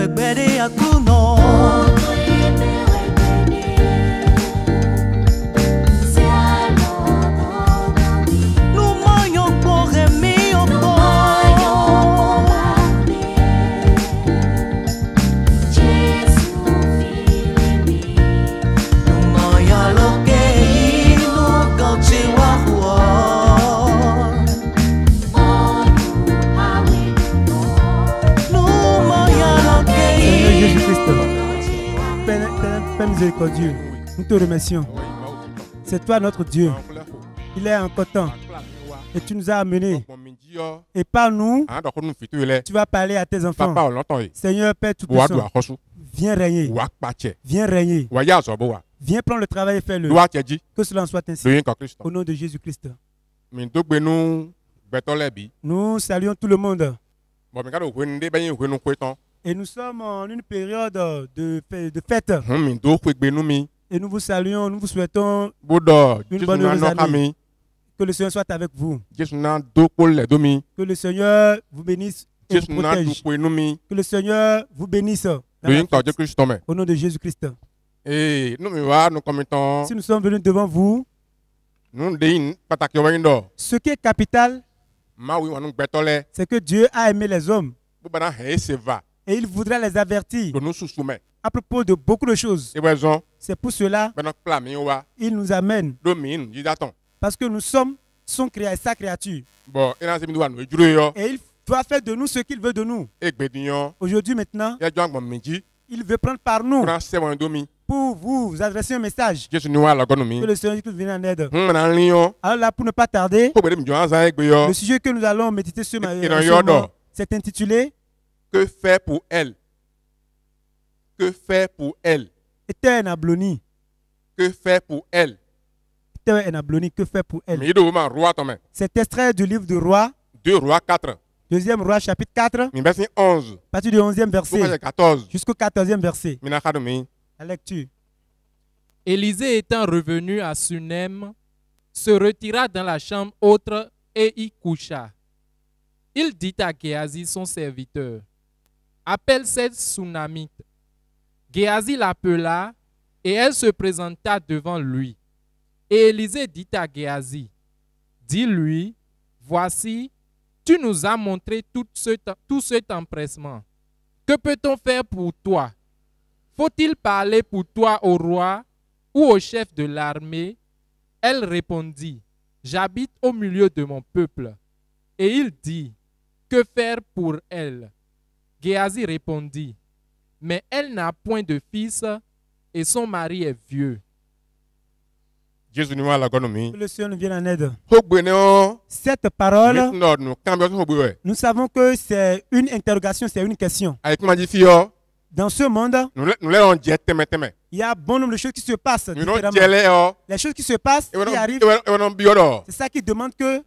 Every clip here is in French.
egbede akuno. Père miséricordieux, nous te remercions. C'est toi notre Dieu. Il est encore temps. Et tu nous as amenés. Et par nous, tu vas parler à tes enfants. Seigneur Père Tout-Puissant, viens régner. Viens régner. Viens prendre le travail et fais-le. Que cela en soit ainsi. Au nom de Jésus-Christ. Nous saluons tout le monde. Et nous sommes en une période de fête. Et nous vous saluons, nous vous souhaitons une bonne heureuse année. Que le Seigneur soit avec vous. Que le Seigneur vous bénisse et vous protège. Que le Seigneur vous bénisse. Au nom de Jésus-Christ. Si nous sommes venus devant vous, ce qui est capital, c'est que Dieu a aimé les hommes. Et il voudrait les avertir à propos de beaucoup de choses. C'est pour cela qu'il nous amène. Parce que nous sommes sa créature. Et il doit faire de nous ce qu'il veut de nous. Aujourd'hui maintenant, il veut prendre par nous pour vous adresser un message. Que le Seigneur vienne en aide. Alors là, pour ne pas tarder, le sujet que nous allons méditer ce matin, c'est intitulé Que faire pour elle? Que faire pour elle? Que faire pour elle? Que faire pour elle? C'est extrait du livre de Rois. 2 Rois 4. Deuxième Roi chapitre 4. 11. À partir du 11e verset. 14. Jusqu'au 14e verset. La lecture. Élisée étant revenu à Sunem, se retira dans la chambre autre et y coucha. Il dit à Géasi son serviteur: appelle cette Sunamite. Géasi l'appela et elle se présenta devant lui. Et Élisée dit à Géasi: dis-lui, voici, tu nous as montré tout cet empressement. Que peut-on faire pour toi? Faut-il parler pour toi au roi ou au chef de l'armée? Elle répondit: j'habite au milieu de mon peuple. Et il dit: que faire pour elle? Géasi répondit: mais elle n'a point de fils et son mari est vieux. Que le Seigneur nous vienne en aide. Cette parole, nous savons que c'est une interrogation, c'est une question. Dans ce monde, il y a bon nombre de choses qui se passent. Les choses qui se passent, qui arrivent, c'est ça qui demande que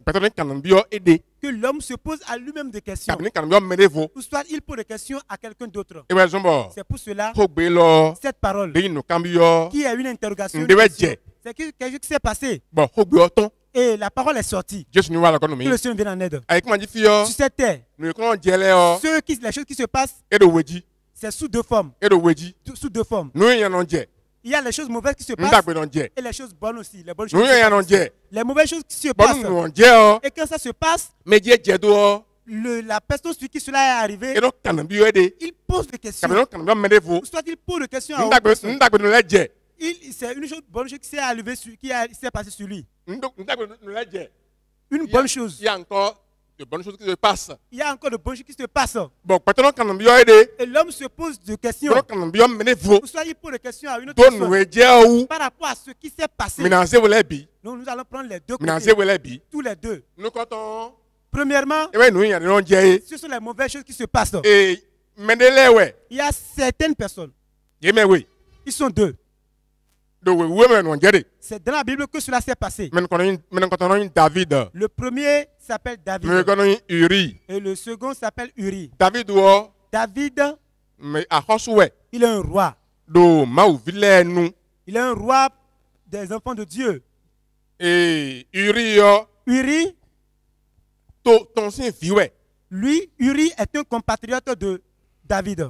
l'homme se pose à lui-même des questions. Ou soit il pose des questions à quelqu'un d'autre. C'est pour cela, cette parole, qui est une interrogation, c'est quelque chose qui s'est passé. Et la parole est sortie. Que le Seigneur vienne en aide. Sur cette terre, les choses qui se passent, c'est sous deux formes. Sous deux formes. Il y a les choses mauvaises qui se passent et les choses bonnes aussi. Les bonnes choses qui se passent. Les mauvaises choses qui se passent. Et quand ça se passe, la personne sur qui cela est arrivé, il pose des questions. Ou soit il pose des questions à autre personne. C'est une bonne chose qui s'est arrivée, qui s'est passée sur lui. Une bonne chose. Il y a encore de bonnes choses qui se passent. Il y a encore de bonnes choses qui se passent. Et l'homme se pose des questions. Ou soit il pose des questions à une autre personne par rapport à ce qui s'est passé. Donc nous allons prendre les deux côtés. Tous les deux. Premièrement, ce sont les mauvaises choses qui se passent. Il y a certaines personnes. Ils sont deux. C'est dans la Bible que cela s'est passé. Le premier s'appelle David. Et le second s'appelle Uri. David, il est un roi. Il est un roi des enfants de Dieu. Et Uri, lui, Uri est un compatriote de David.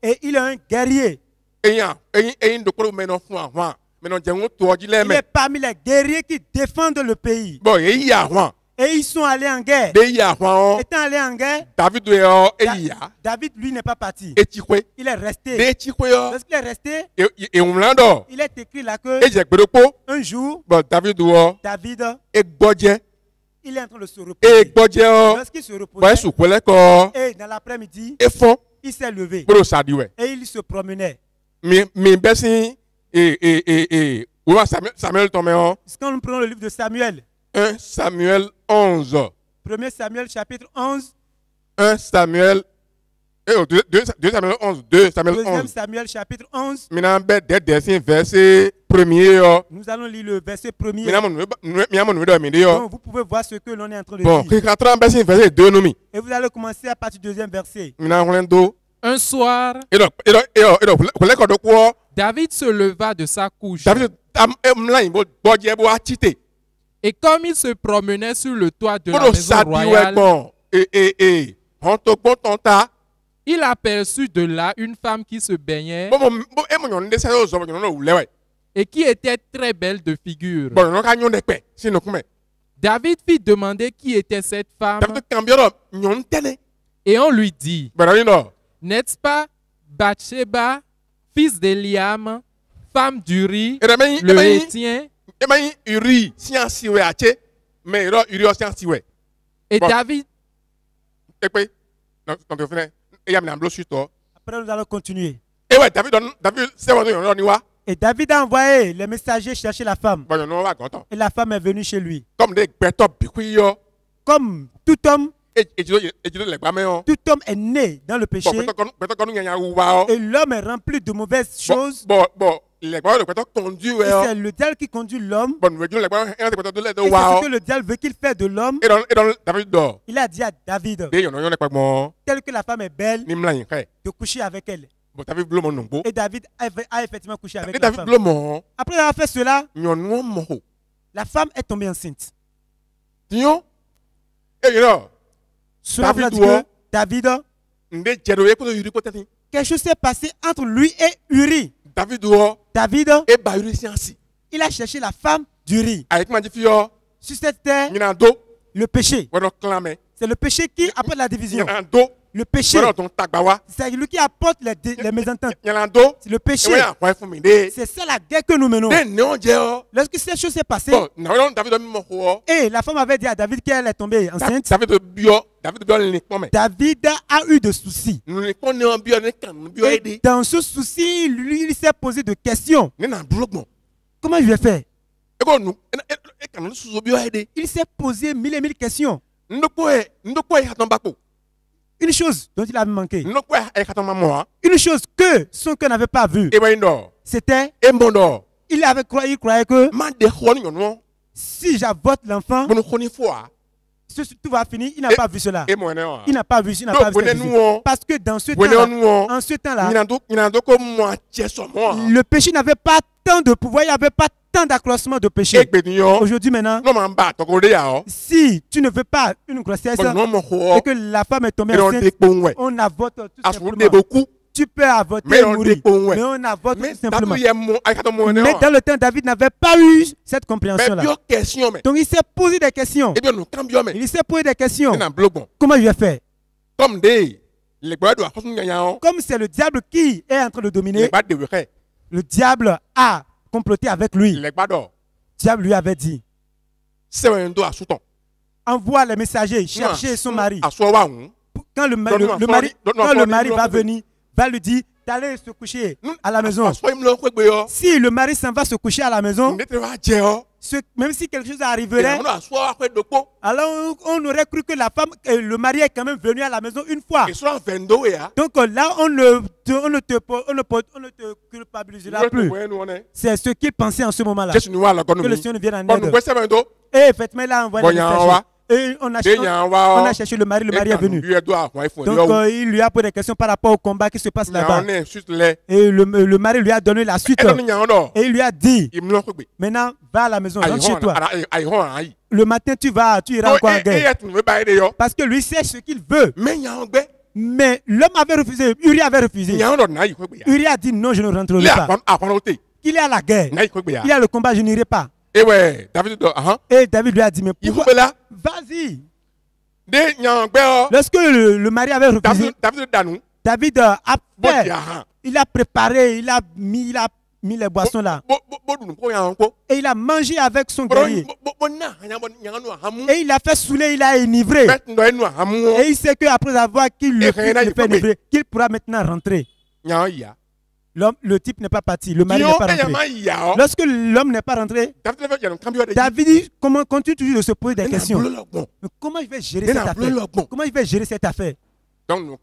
Et il est un guerrier. Il est parmi les guerriers qui défendent le pays. Et ils sont allés en guerre. Étant allés en guerre, David, lui, n'est pas parti. Il est resté. Lorsqu'il est resté, il est écrit là que un jour, David, il est en train de se reposer. Lorsqu'il se reposait, et dans l'après-midi, il s'est levé. Et il se promenait. Quand nous prenons le livre de Samuel, 1 Samuel 11. 1 Samuel chapitre 11. 1 Samuel 2 Samuel 11. 2 Samuel 11. 2 Samuel chapitre 11. Nous allons lire le verset 1er. Donc, vous pouvez voir ce que l'on est en train de dire. Et vous allez commencer à partir du deuxième verset. Un soir, David se leva de sa couche. Et comme il se promenait sur le toit de la maison royale, il aperçut de là une femme qui se baignait et qui était très belle de figure. David fit demander qui était cette femme et on lui dit, n'est-ce pas Bathsheba, fils d'Eliam, femme d'Uri, le Hétien? Et David, après nous allons continuer. Et David a envoyé les messagers chercher la femme. Et la femme est venue chez lui. Comme tout homme est né dans le péché. Et l'homme est rempli de mauvaises choses. Et c'est le diable qui conduit l'homme. Et c'est ce que le diable veut qu'il fasse de l'homme. Il a dit à David, tel que la femme est belle, de coucher avec elle. Et David a effectivement couché avec la femme. Après avoir fait cela, la femme est tombée enceinte. Cela veut dire que David, quelque chose s'est passé entre lui et Uri. David, il a cherché la femme d'Uri. Sur cette terre, le péché. C'est le péché qui apporte la division. Le péché, c'est lui qui apporte les mésententes. C'est le péché. C'est ça la guerre que nous menons. Lorsque cette chose s'est passée, et la femme avait dit à David qu'elle est tombée enceinte, David a eu des soucis. Et dans ce souci, lui, il s'est posé des questions. Comment je vais faire? Il s'est posé mille et mille questions. Une chose dont il avait manqué. Une chose que son cœur n'avait pas vue. C'était, il croyait que si j'avorte l'enfant, tout va finir. Il n'a pas vu cela. Il n'a pas vu cela. Parce que dans ce temps-là, en ce temps-là, le péché n'avait pas tant de pouvoir, il n'y avait pas tant d'accroissement de péché. Aujourd'hui maintenant, si tu ne veux pas une grossesse et que la femme est tombée enceinte, on avorte tout simplement. Tu peux avorter et mourir, mais on avorte tout simplement. Mais dans le temps, David n'avait pas eu cette compréhension-là. Donc il s'est posé des questions. Il s'est posé des questions. Comment je vais faire? Comme c'est le diable qui est en train de dominer, le diable a comploté avec lui. Le diable lui avait dit, envoie les messagers chercher son mari. Quand le mari va venir, va lui dire d'aller se coucher à la maison. Si le mari s'en va se coucher à la maison, même si quelque chose arriverait, alors on aurait cru que la femme, le mari est quand même venu à la maison une fois. Donc là, on ne te culpabilisera plus. C'est ce qu'il pensait en ce moment-là. Que le Seigneur vienne en aide. Et effectivement, il a envoyé des messages. Et on a cherché le mari est venu. Donc il lui a posé des questions par rapport au combat qui se passe là-bas. Et le mari lui a donné la suite. Et il lui a dit, maintenant va à la maison, rentre chez toi. Le matin tu iras encore en guerre. Parce que lui sait ce qu'il veut. Mais l'homme avait refusé, Uri avait refusé. Uri a dit non, je ne rentrerai pas. Il est à la guerre. Il est à le combat, je n'irai pas. Et David lui a dit, mais pourquoi? Vas-y. Lorsque le mari avait refusé, David a fait, il a préparé, il a mis les boissons là. Et il a mangé avec son guerrier. Et il a fait saouler, il a enivré. Et il sait qu'après avoir qu'il le fait enivrer, qu'il pourra maintenant rentrer. Le type n'est pas parti, le mari n'est pas rentré. Lorsque l'homme n'est pas rentré, David continue toujours de se poser des questions. Mais comment je vais gérer cette affaire? Comment je vais gérer cette affaire? Donc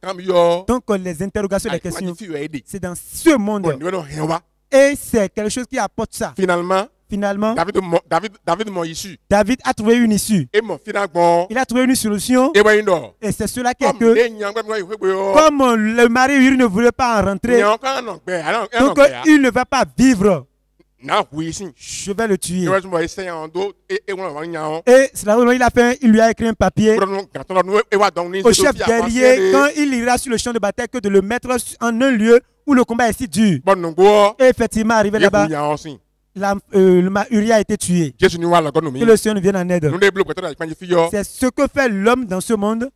les interrogations, les questions, c'est dans ce monde. Et c'est quelque chose qui apporte ça. Finalement, David a trouvé une issue. Il a trouvé une solution. Et c'est cela qui est que, comme le mari il ne voulait pas en rentrer, donc il ne va pas vivre. Je vais le tuer. Et c'est là où il lui a écrit un papier au chef guerrier quand il ira sur le champ de bataille que de le mettre en un lieu où le combat est si dur. Et effectivement, arrivé là-bas, Uri a été tué. Que le Seigneur nous vienne en aide. C'est ce que fait l'homme dans ce monde.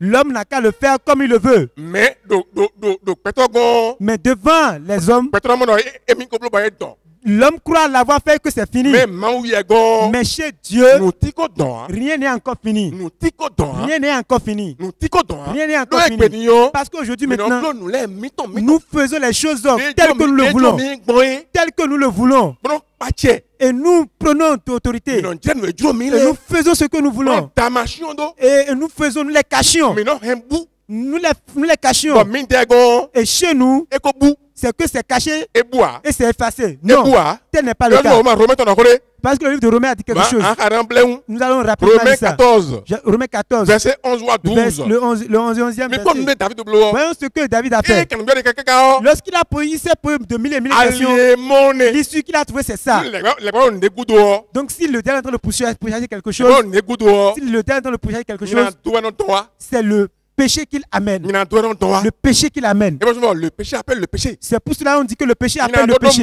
L'homme n'a qu'à le faire comme il le veut. Mais devant les hommes, l'homme croit l'avoir fait que c'est fini. Mais chez Dieu, rien n'est encore fini. Rien n'est encore fini. Rien n'est encore fini. Parce qu'aujourd'hui maintenant, nous faisons les choses telles que nous le voulons. Telles que nous le voulons. Et nous prenons autorité. Et nous faisons ce que nous voulons. Et nous faisons, nous les cachions. Nous les cachions. Et chez nous, c'est que c'est caché et c'est effacé. Non, tel n'est pas le cas. Parce que le livre de Romains a dit quelque chose. Nous allons rappeler ça. Romains 14, verset 11 ou 12. Le 11e verset. Voyons ce que David a fait. Lorsqu'il a posé de mille et mille questions, l'issue qu'il a trouvé, c'est ça. Donc si le diable est en train de pousser quelque chose, c'est le péché qu'il amène. Le péché qu'il amène. Le péché appelle le péché. C'est pour cela qu'on dit que le péché appelle le péché.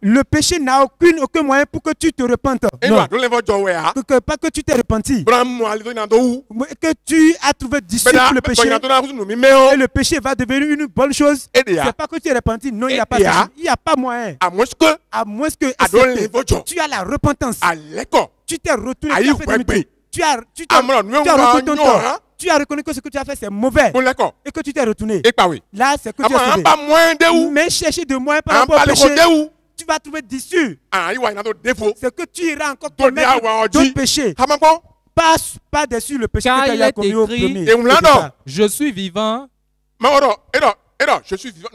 Le péché n'a aucun moyen pour que tu te repentes. Non. Pas que tu t'es repenti. Que tu as trouvé d'issue pour le péché. Et le péché va devenir une bonne chose. C'est pas que tu es repenti. Non, il n'y a pas ça. Il n'y a pas moyen. À moins que tu as la repentance. Tu t'es retourné. Tu as reconnu ton tort. Tu as reconnu que ce que tu as fait c'est mauvais et que tu t'es retourné. Là, c'est que tu as sauvé. Mais chercher de moyens par rapport au péché, tu vas trouver d'issue. C'est que tu iras encore commettre d'autres péchés. Pas dessus le péché que tu as commis au premier. Je suis vivant. Je suis vivant.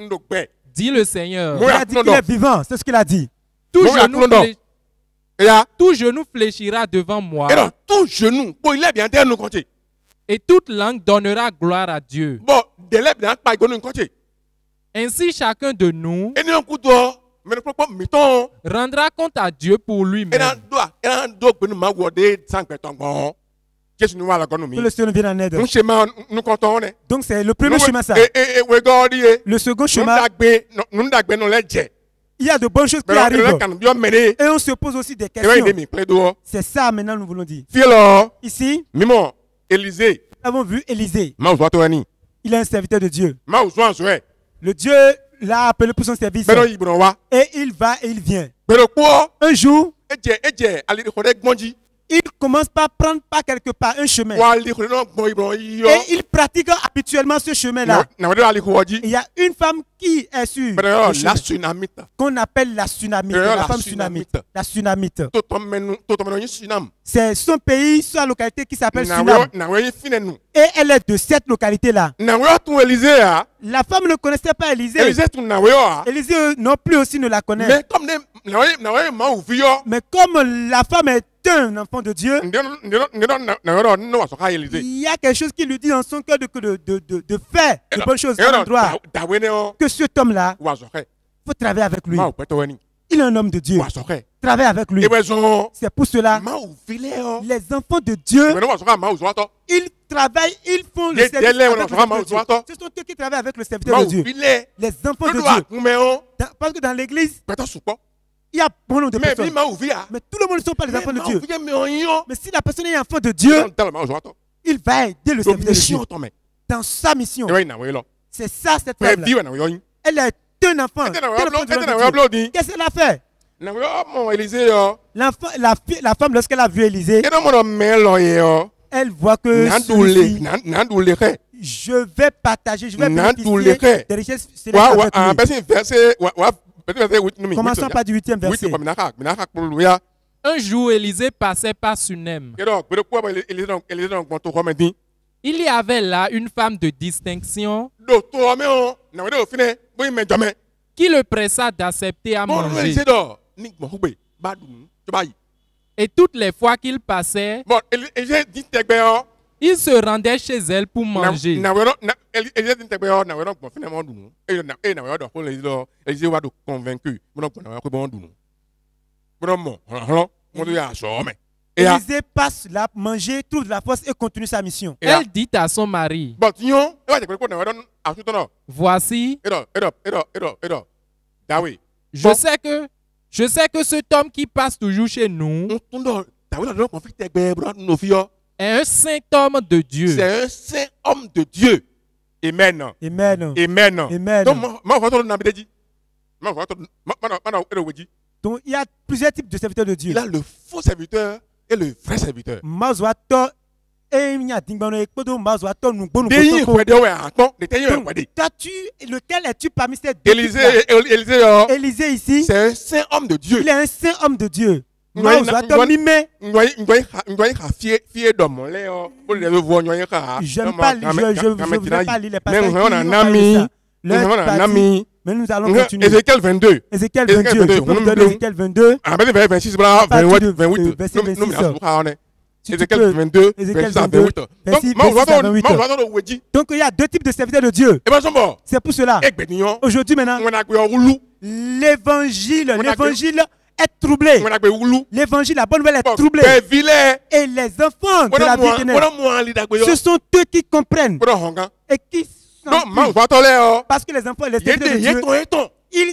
Dit le Seigneur. Il a dit qu'il est vivant, c'est ce qu'il a dit. Tout genou fléchira devant moi. Tout genou. Et toute langue donnera gloire à Dieu. Ainsi chacun de nous rendra compte à Dieu pour lui-même. Que le Seigneur vienne en aide. Donc c'est le premier chemin ça. Le second chemin, il y a de bonnes choses qui arrivent. Et on se pose aussi des questions. C'est ça maintenant nous voulons dire. Ici, Élisée. Nous avons vu Élisée. Il est un serviteur de Dieu. Le Dieu l'a appelé pour son service. Et il va et il vient. Un jour, il commence par prendre quelque part un chemin. Et il pratique habituellement ce chemin-là. Il y a une femme qui est sur la Sunamite. Qu'on appelle la Sunamite, la femme Sunamite. La Sunamite. C'est son pays, sa localité qui s'appelle Sunam. Et elle est de cette localité-là. La femme ne connaissait pas Élisée. Élisée non plus aussi ne la connaît. Mais comme la femme est un enfant de Dieu, il y a quelque chose qui lui dit dans son cœur de faire de bonnes choses à l'endroit. Que cet homme-là, il faut travailler avec lui. Il est un homme de Dieu. Il travaille avec lui. C'est pour cela les enfants de Dieu, ils travaillent, ils font le service avec le serviteur de Dieu. Ce sont eux qui travaillent avec le serviteur de Dieu. Les enfants de Dieu. Parce que dans l'église, il y a bon nombre de personnes. Mais tout le monde ne sont pas les enfants de Dieu. Mais si la personne est enfant de Dieu, il va aider le serviteur de Dieu dans sa mission. C'est ça cette femme. Elle a un enfant. Qu'est-ce qu'elle a fait? La femme, lorsqu'elle a vu Élisée, elle voit que je vais partager, je vais bénéficier des richesses célestes avec lui. Commençons par du 8e verset. Un jour, Élisée passait par Sunem. Il y avait là une femme de distinction qui le pressa d'accepter à manger. Et toutes les fois qu'il passait, il se rendait chez elle pour manger. Élisée passe là, manger, trouve la force et continue sa mission. Elle dit à son mari, voici, je sais que cet homme qui passe toujours chez nous est un saint homme de Dieu. C'est un saint homme de Dieu. Amen. Amen. Amen. Amen. Donc il y a plusieurs types de serviteurs de Dieu. Il y a le faux serviteur et le vrai serviteur. Lequel es-tu parmi ces deux? Élisée ici, c'est un saint homme de Dieu. Il est un saint homme de Dieu. Je ne voudrais pas lire les passages. Mais nous allons continuer. Ézéchiel 22. Ézéchiel 22. Je peux vous donner Ézéchiel 22. Verset 26, 28. Ézéchiel 22, verset 28. Donc il y a deux types de serviteurs de Dieu. C'est pour cela. Aujourd'hui maintenant, l'évangile est troublé. L'évangile, la bonne nouvelle est troublée. Et les enfants de la vie éternelle, ce sont eux qui comprennent et qui parce que les enfants, les serviteurs de Dieu, il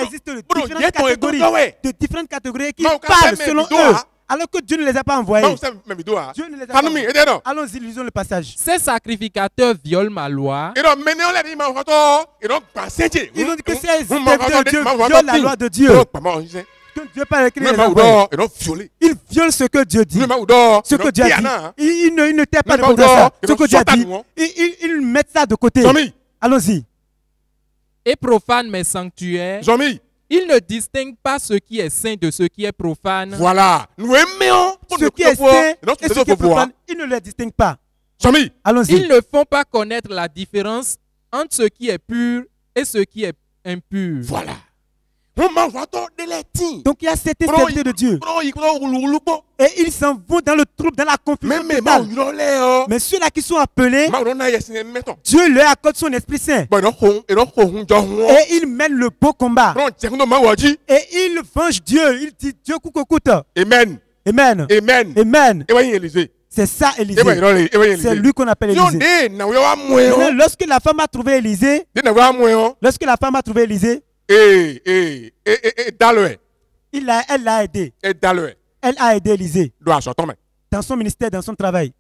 existe de différentes catégories qui parlent selon eux, alors que Dieu ne les a pas envoyés. Dieu ne les a pas envoyés. Allons-y, lisons le passage. Ces sacrificateurs violent ma loi. Ils ont dit que ces serviteurs de Dieu violent la loi de Dieu. Que Dieu parle avec ils violent ce que Dieu dit. Ce que Dieu a dit. Ils ne taient pas de côté ça. Ce que Dieu a dit. Ils mettent ça de côté. Allons-y. Et profanent mes sanctuaires. Ils ne distinguent pas ce qui est saint de ce qui est profane. Voilà. Nous aimons ce qui est saint et ce qui est profane. Ils ne le distinguent pas. Allons-y. Ils ne font pas connaître la différence entre ce qui est pur et ce qui est impur. Voilà. Donc il y a certains serviteurs de Dieu. Et ils s'en vont dans le trouble, dans la confusion totale. Mais ceux-là qui sont appelés, Dieu leur accorde son Esprit Saint. Et ils mènent le beau combat. Et ils vengent Dieu. Ils disent Dieu coûte. Amen. Amen. Amen. Amen. Élisée. C'est ça Élisée. C'est lui qu'on appelle Élisée. Lorsque la femme a trouvé Élisée, elle l'a aidé. Elle a aidé Élisée dans son ministère, dans son travail.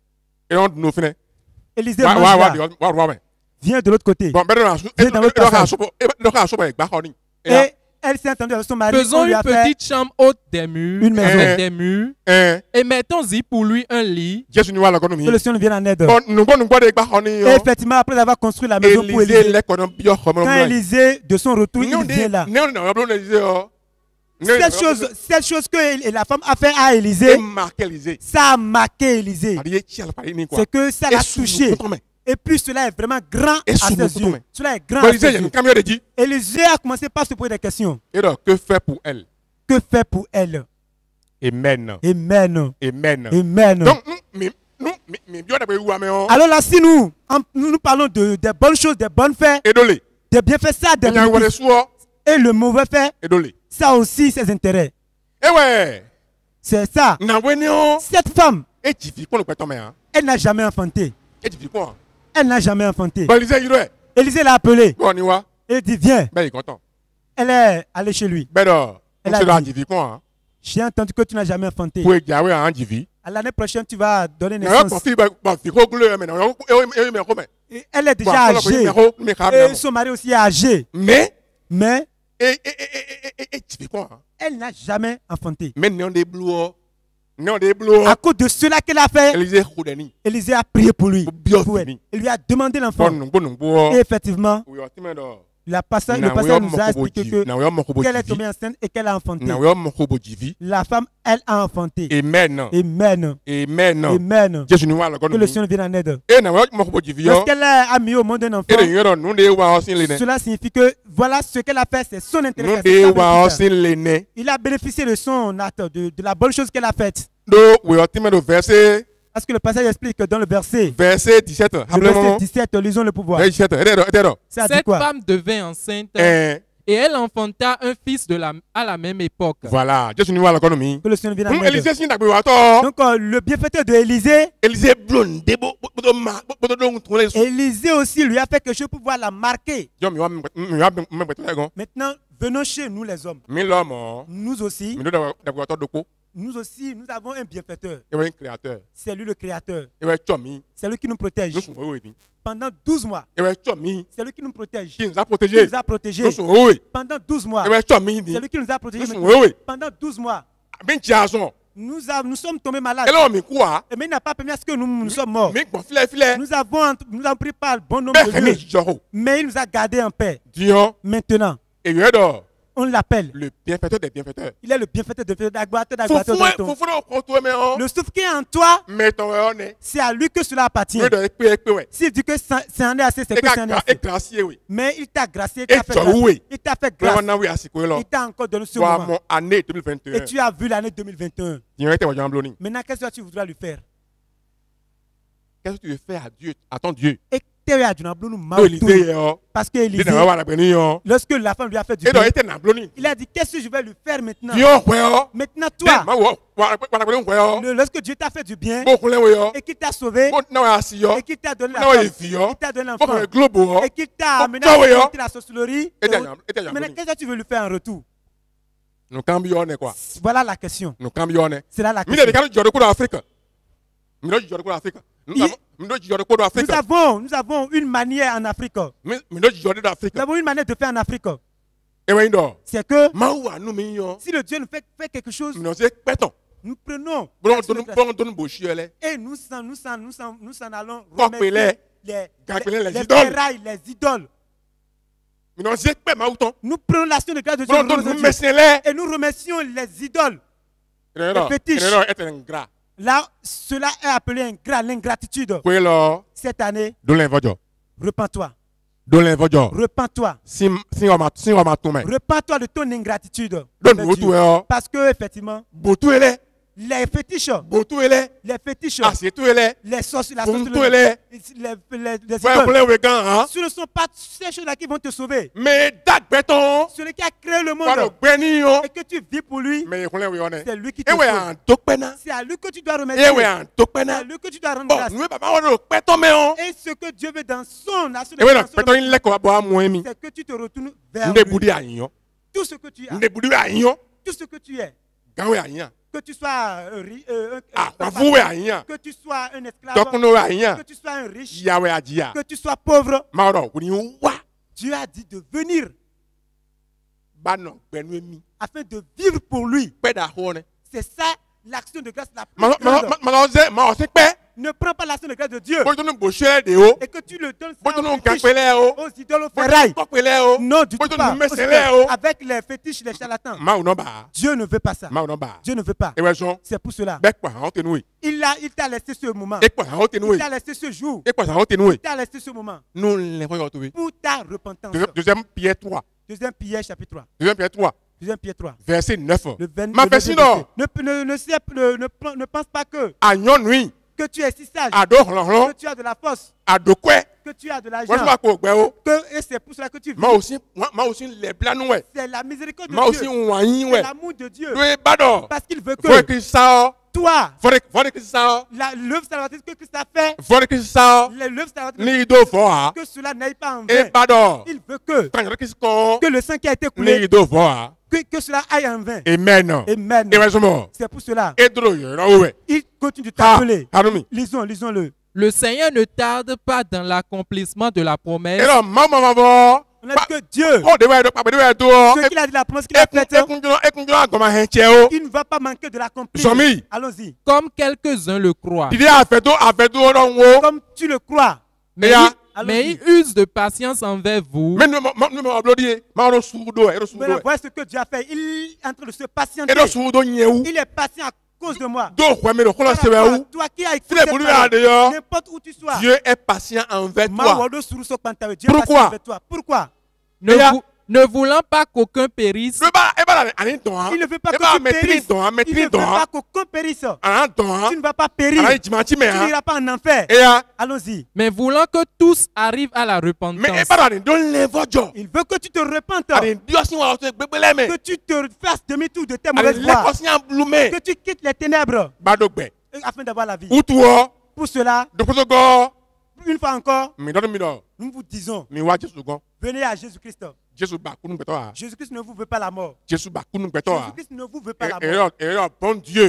Élisée vient de l'autre côté. Vient dans l'autre passage. Et elle s'est entendue avec son mari. Faisons une petite chambre haute des murs, une maison des murs, et mettons-y pour lui un lit. Que le Seigneur vienne en aide. Et effectivement, après avoir construit la maison pour Élisée, quand Élisée, de son retour, il vient là. Cette chose que la femme a fait à Élisée, ça a marqué Élisée. C'est que ça l'a touché. Et puis cela est vraiment grand à ses yeux. Cela est grand à ses yeux. Élisée a commencé par se poser des questions. Que faire pour elle? Que faire pour elle? Amen. Amen. Amen. Amen. Donc, alors là, si nous parlons de bonnes choses, des bonnes faits, des bienfaits, ça, des bénéfices, et le mauvais fait, ça aussi ses intérêts. Eh ouais. C'est ça. Cette femme, elle n'a jamais enfanté. Elle n'a jamais enfanté. Élisée l'a appelé. Il dit, viens. Elle est allée chez lui. Elle a dit, j'ai entendu que tu n'as jamais enfanté. À l'année prochaine, tu vas donner naissance. Et elle est déjà âgée. Et son mari aussi est âgé. Mais elle n'a jamais enfanté. À cause de cela qu'elle a fait, Élisée a prié pour lui. Il lui a demandé l'enfant. Et effectivement, le passage nous a expliqué qu'elle est tombée enceinte et qu'elle a enfanté. La femme, elle a enfanté. Amen. Amen. Amen. Amen. Que le Seigneur vienne en aide. Lorsqu'elle a mis au monde un enfant, cela signifie que voilà ce qu'elle a fait, c'est son intérêt. Il a bénéficié de son acte, de la bonne chose qu'elle a faite. Parce que le passage explique que dans le verset 17, lisons le pouvoir. Cette femme devint enceinte et elle enfanta un fils à la même époque. Voilà. Que le Seigneur vienne en aide. Donc le bienfaiteur de Élisée aussi lui a fait quelque chose pour pouvoir la marquer. Maintenant, venons chez nous les hommes. Nous aussi, nous avons un bienfaiteur. C'est lui le créateur. C'est lui qui nous protège. Pendant 12 mois. C'est lui qui nous protège. Il nous a protégés. Pendant 12 mois. C'est lui qui nous a protégés. Pendant 12 mois. Nous sommes tombés malades. Mais il n'a pas permis à ce que nous sommes morts. Nous avons pris par le bon nombre de lieux. Mais il nous a gardés en paix. Maintenant. On l'appelle le bienfaiteur des bienfaiteurs. Il est le bienfaiteur des bienfaiteurs. Le souffle qui est en toi, c'est à lui que cela appartient. S'il dit que c'est un assez, c'est que c'est un assez. Mais il t'a gracié, il t'a fait grâce. Il t'a encore donné ce moment. Et tu as vu l'année 2021. Maintenant, qu'est-ce que tu voudras lui faire? Qu'est-ce que tu veux faire à Dieu, à ton Dieu? Parce que Élisée, lorsque la femme lui a fait du bien, il a dit, qu'est-ce que je vais lui faire maintenant? Maintenant toi, lorsque Dieu t'a fait du bien et qu'il t'a sauvé et qu'il t'a donné la femme, il t'a donné l'enfant et qu'il t'a amené à la sorcellerie, maintenant qu'est-ce que tu veux lui faire en retour? Voilà la question. C'est là la question. Nous avons une manière en Afrique. Nous avons une manière de faire en Afrique. C'est que si le Dieu nous fait quelque chose, nous prenons et nous s'en allons remettre les idoles. Nous prenons l'action de grâce de Dieu et nous remercions les idoles, les fétiches. Là, cela est appelé l'ingratitude. Cette année, repens-toi. Repens-toi. Repens-toi de ton ingratitude. Parce que, effectivement, les fétiches, les sorcelleries, ce ne sont pas ces choses-là qui vont te sauver. Mais celui qui a créé le monde et que tu vis pour lui, c'est lui qui te sauve. C'est à lui que tu dois remercier. C'est à lui que tu dois rendre grâce. Et ce que Dieu veut dans son action, c'est que tu te retournes vers lui. Tout ce que tu as, tout ce que tu es, que tu sois que tu sois un esclave, que tu sois un riche, que tu sois pauvre, Dieu a dit de venir afin de vivre pour lui. C'est ça l'action de grâce la plus grande. Ne prends pas l'action de grâce de Dieu et que tu le donnes aux idoles, aux ferrailles. Non, du tout pas. Avec les fétiches, les charlatans. Dieu ne veut pas ça. Dieu ne veut pas. C'est pour cela. Il t'a laissé ce moment. Il t'a laissé ce jour. Il t'a laissé ce moment. Pour ta repentance. Deuxième Pierre 3. Deuxième Pierre chapitre 3. Deuxième Pierre 3. Verset 9. Ne pense pas que tu es si sage, que tu as de la force, que tu as de l'argent, et c'est pour cela que tu vis. C'est la miséricorde de Dieu. C'est l'amour de Dieu. Parce qu'il veut que toi, l'œuvre salvatrice que Christ a fait, l'œuvre salvatrice, que cela n'aille pas en vain. Il veut que le sang qui a été coulé, que cela aille en vain. Amen. Amen. C'est pour cela. Il continue de t'appeler. Lisons-le. Le Seigneur ne tarde pas dans l'accomplissement de la promesse. On a dit que Dieu, ce qu'il a dit, la promesse qu'il a faite, il ne va pas manquer de l'accomplir. Allons-y. Comme quelques-uns le croient. Comme tu le crois. Mais il use de patience envers vous. Mais voilà ce que Dieu a fait. Il est en train de se patienter. Il est patient à cause de moi. Toi qui as écouté n'importe où tu sois. Dieu est patient envers toi. Pourquoi? Ne voulant pas qu'aucun périsse. Il ne veut pas que tu périsses. Il ne veut pas qu'aucun périsse. Tu ne vas pas périr. Tu n'iras pas en enfer. Allons-y. Mais voulant que tous arrivent à la repentance. Il veut que tu te repentes. Que tu te fasses demi-tour de tes mauvaises voies. Que tu quittes les ténèbres. Afin d'avoir la vie. Pour cela, une fois encore, nous vous disons, venez à Jésus-Christ. Jésus-Christ ne vous veut pas la mort. Jésus-Christ ne vous veut pas la mort.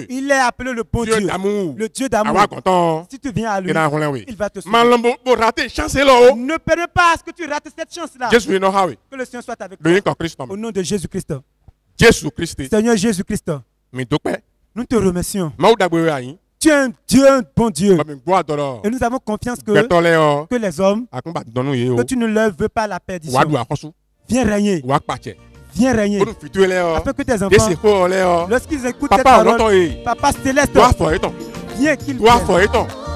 Il est appelé le bon Dieu. Le Dieu d'amour. Si tu viens à lui, il va te sauver. Ne permets pas à ce que tu rates cette chance-là. Que le Seigneur soit avec toi. Au nom de Jésus-Christ. Seigneur Jésus-Christ. Nous te remercions. Tu es un Dieu, un bon Dieu. Et nous avons confiance que les hommes, que tu ne leur veux pas la perdition. Viens régner. Viens régner. Afin que tes enfants, lorsqu'ils écoutent cette parole, Papa Céleste, viens qu'ils viennent.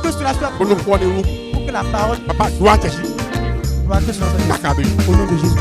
Que cela soit pour que la parole, au nom de Jésus. Au nom de Jésus.